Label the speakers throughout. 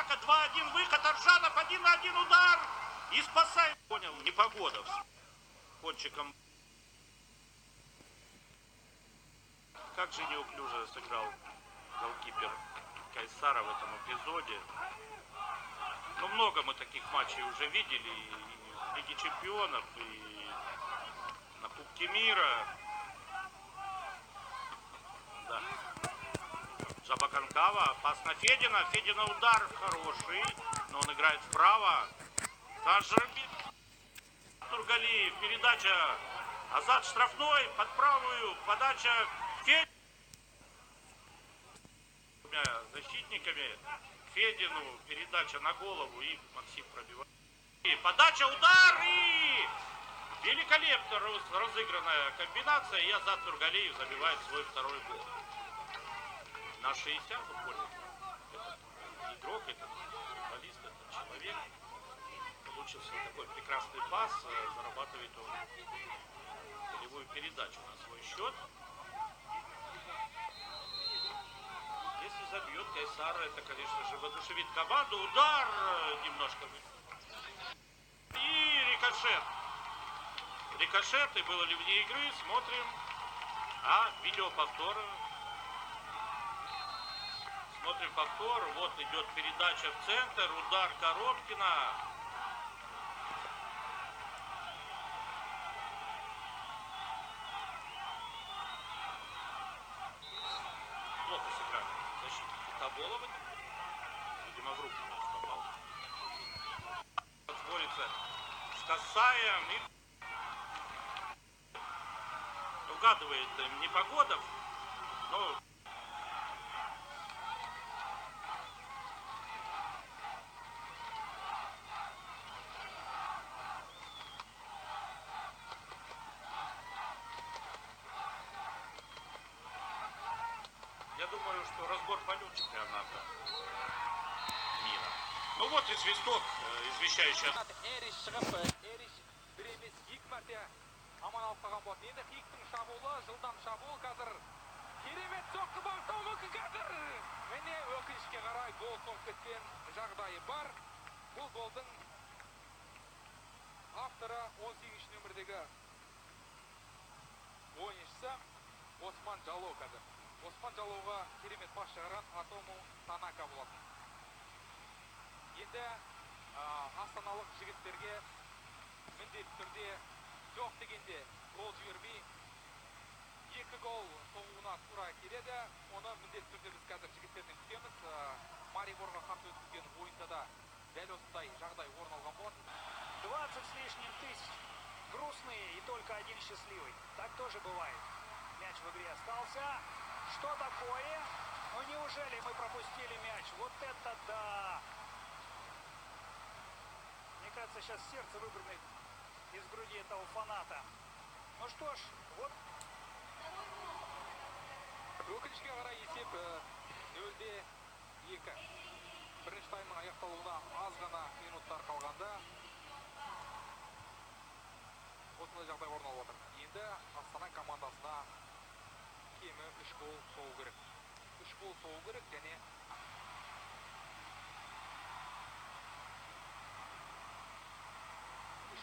Speaker 1: атака, 2-1 выход, Аржанов 1-1 удар и спасает. Понял, Непогодов кончиком. Как же неуклюже сыграл голкипер Кайсара в этом эпизоде. Ну, много мы таких матчей уже видели и в Лиге Чемпионов, и на Кубке мира. Да. Жабаканкава, опасно Федина. Федина удар хороший, но он играет вправо. Тажербит. Тургалиев, передача. Азат штрафной, под правую, подача Федина. Двумя защитниками. Федину, передача на голову, и Максим пробивает. И подача, удар, и великолепно разыгранная комбинация, и Азат Тургалиев забивает свой второй гол. На 60 футболе этот игрок, этот футболист, этот человек, получился такой прекрасный пас, зарабатывает он голевую передачу на свой счет. Если забьет Кайсар, это, конечно же, воодушевит команду. Удар немножко. И рикошет. Рикошет, и было ли вне игры, смотрим. А, видеоповтор. Смотрим повтор. Вот идет передача в центр. Удар Коробкина. Плохо сыграли защитники Тоболова. Видимо, в руки попал. Борется с Касаем. И угадывает Непогодов. Но я думаю, что разбор полет чемпионата мира. Ну вот и свисток, извещающий.
Speaker 2: Аман алып қалған болатын. Енді Хиктің шабуылы, жылдам шабуыл қазір. Керемет соққы бағыттау мүмкін қазір. Міне өкінішке қарай гол соғып кеткен жағдайы бар. Бұл голдың авторы 18 нөмірдегі ойыншысы Осман Жало қазір. Осман Жалоға керемет пас шығарған Атому Танака болатын. Енді астаналық жігіттерге міндетті түрде жоқ дегенде гол жібермей 2 гол соғуына тура келеді. Оны міндетті түрде біз қазір жігіттерден күтеміз. Мариборға қарсы өткізген ойында да дәл осындай жағдай орын алған болатын.
Speaker 3: 20 с лишним тысяч грустные и только один счастливый. Так тоже бывает. Мяч в игре остался. Что такое? Ну неужели мы пропустили мяч? Вот это да! Мне кажется, сейчас сердце выпрыгнет из груди этого фаната. Ну что ж, вот.
Speaker 2: Өкінішке қарай есеп 0-2. Бірінші таймның аяқталуына аз ғана минуттар қалғанда осындай жағдай орын алып отыр. Енді Астана командасына кемі 3 гол соғу керек. 3 гол соғу керек және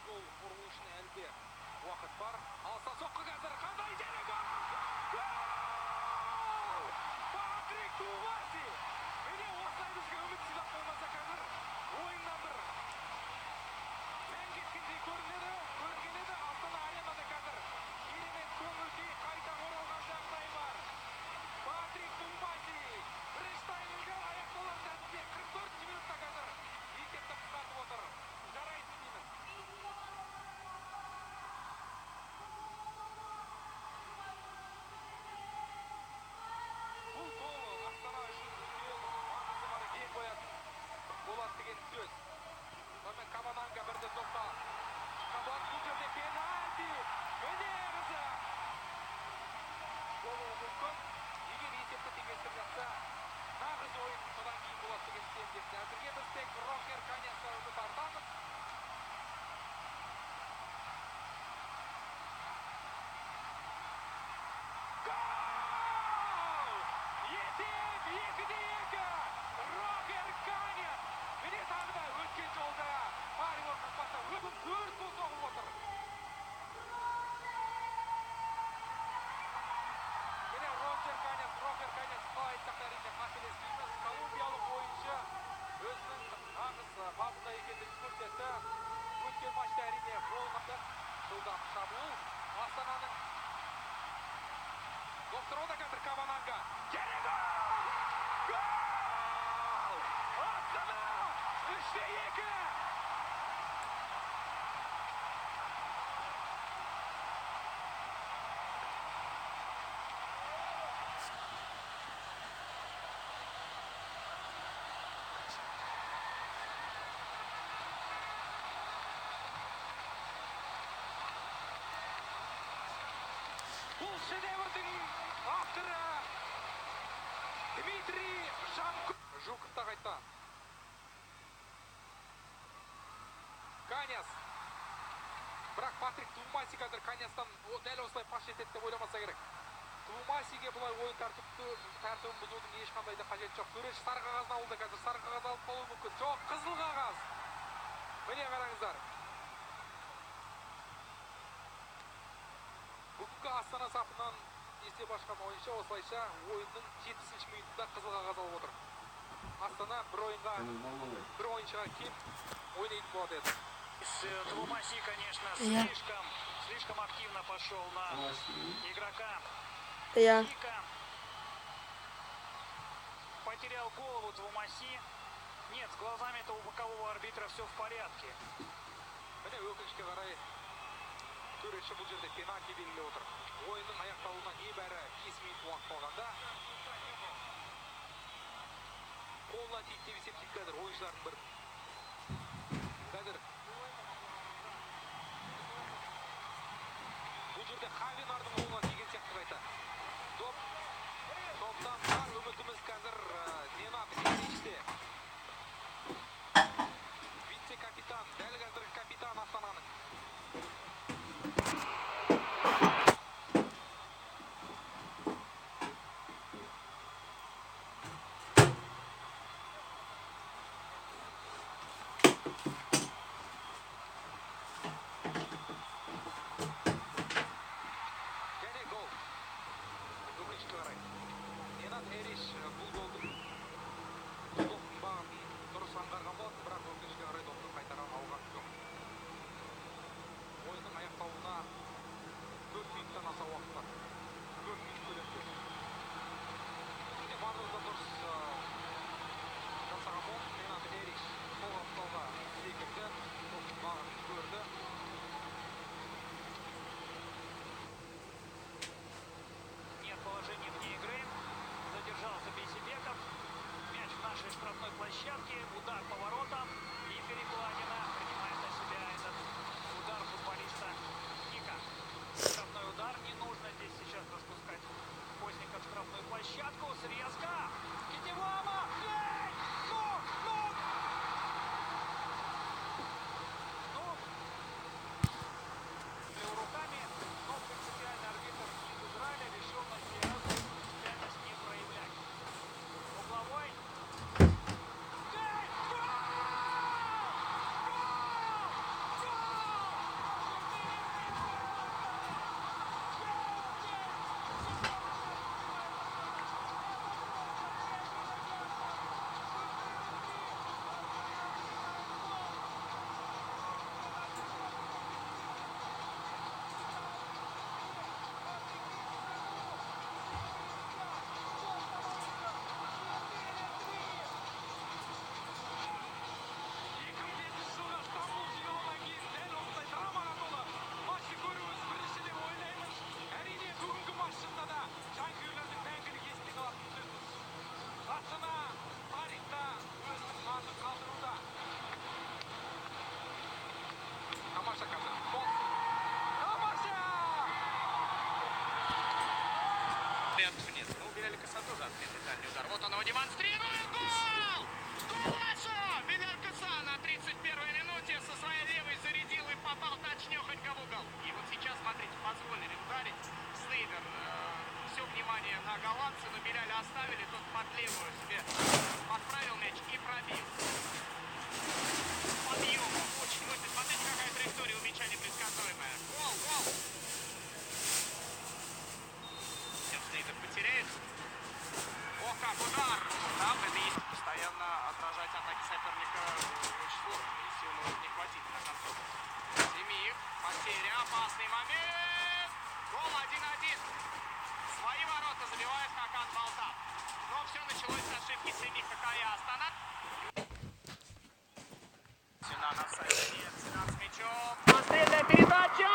Speaker 2: гол ұру үшін әлде уақыт бар. Алса соққы қазір қандай және гол! Патрик Туваси! Міне осылай бізге үміт сыйлап болмаса қазір ойыннан бір мән кеткендей көрінеді. Астана аренада қазір керемет көңіл-күй қайта оралған жағдай бар. Патрик Туваси бірінші таймынғы аяқталар сәтінде 44 минутта қазір есепті қысқартып отыр. Жарайсың дейміз. жылдам шабуыл. Астананың доктор Одакадыр Кабананга. Керек гол! Астана 3-2! Бұл шедеврдің авторы Дмитрий Шамков. Жуков та қайтты. Каняс. Бірақ Патрик Твумаси қазір Канястан дәл осылай паш етеді деп ойламаса керек. Твумасиге бұлай ойын тәртібін бұзудың ешқандай да қажеті жоқ. Төреші сары қағазын алды қазір. Сары қағаз алып қалуы мүмкін. Жоқ, қызыл қағаз. Міне қараңыздар. Бүгінгі Астана сапынан есеп ашқан ойыншы осылайша ойынның 70-ші минутында қызыл қағаз алып отыр. Астана бір ойыншыға кем ойнайтын болады еді.
Speaker 3: Твумаси, конечно, слишком активно пошел на игрока. Ника. Потерял голову Твумаси. Нет, с глазами-то у бокового арбитра все в порядке.
Speaker 2: Міне өкінішке қарай төреші бұл жерде пенальти белгілеп отыр. Ойынның аяқталуына небәрі 5 минут уақыт қалғанда қолына тиді деп есептейді қазір ойыншылардың бірін. Қазір бұл жерде Хавинардың қолына тиген сияқты қайта. Сондықтан бар үмітіміз қазір Ненад Сеничте. Вице-капитан, дәл қазіргі капитан Астананың.
Speaker 3: Площадке, удар поворотом и перекладина принимает на себя этот удар футболиста Ника. Штрафной удар, не нужно здесь сейчас распускать постников штрафную площадку, срезка, Китевама, руками, но принципиально арбитр из Израиля решил на сей раз принципиальность не проявлять. Угловой.
Speaker 4: Вниз. Ну, Беляль Коса тоже ответный дальний удар. Вот он его демонстрирует. Гол! Гол Лашо! Беляль Коса на 31-й минуте со своей левой зарядил и попал точнёхонько в угол. И вот сейчас, смотрите, позволили ударить. Слейдер все внимание на голландца, но Беляля оставили. Тот под левую себе подправил мяч и пробил. Подъем. Очень мощный. Смотрите, какая траектория у мяча непредсказуемая. Гол, гол! Слейдер потеряет. О, как удар! Там это есть постоянно отражать атаки соперника очень сложно. И сил может не хватить на концовку. Семиев, потеря, опасный момент. Гол 1-1. Свои ворота забивает Хакан Балтап. Но все началось с ошибки Семи Хакая Астана. Синан офсайде нет. Синан с мячом. Пострельная передача.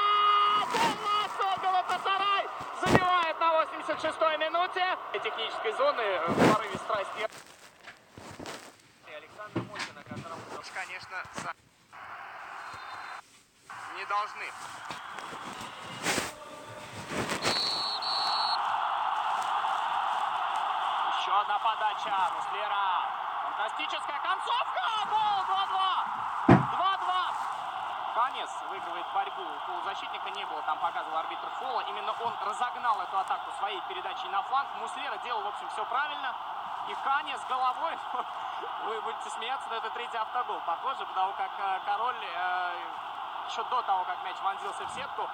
Speaker 4: Гол Лацо! Галатасарай забивает на 86-й минуте. Технической зоны в порыве страсти. Александр Мосина, которому уж, конечно, не должны. Еще одна подача Муслера. Фантастическая концовка. Гол 2-2. 2-2. Ханес выигрывает борьбу. У полузащитника не было, там показывал арбитр фола. Именно он разогнал эту атаку своей передачей на фланг. Муслера делал, в общем, все правильно. И Ханес головой, вы будете смеяться, но это третий автогол. Похоже, потому как Король еще до того, как мяч вонзился в сетку,